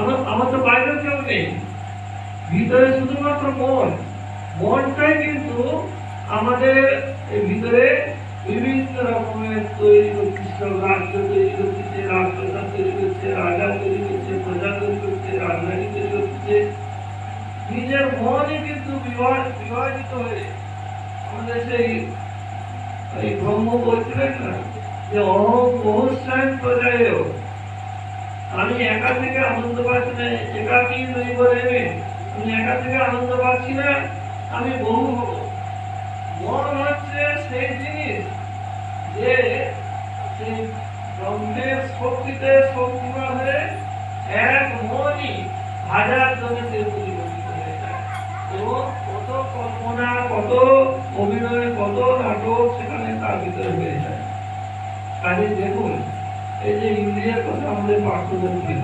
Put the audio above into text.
আমার তো বাইরে কেউ নেই, ভিতরে শুধুমাত্র মন। মনটাই কিন্তু আমাদের ভিতরে বিভিন্ন রকমের তৈরি করছে, রাজ্য তৈরি করছে, রাজপ্রধান তৈরি করছে, রাজা তৈরি করছে, প্রজা তৈরি করছে, রাজধানী তৈরি করছে। নিজের মনই কিন্তু বিভাজিত হয়ে আমাদের সেই ব্রহ্ম বলছিলেন না যে অহং বহুশ্রায়ণ প্রজায়, আমি একা থেকে আনন্দ পাচ্ছি না, একাকী নইব রে, আমি একা থেকে আনন্দ পাচ্ছি না, আমি বহু হব। মন হচ্ছে সেই জিনিস যে সেই ব্রহ্মের শক্তিতে শক্তিমান হয়ে এক মনই হাজার জনেতে পরিবর্তিত হয়ে যায়। এবং কত কল্পনা, কত অভিনয়, কত নাটক সেখানে তার ভিতরে হয়ে যায়। কাজে দেখুন, এই যে ইন্দ্রিয়ের কথা আমাদের পার্শ্ববর্তী,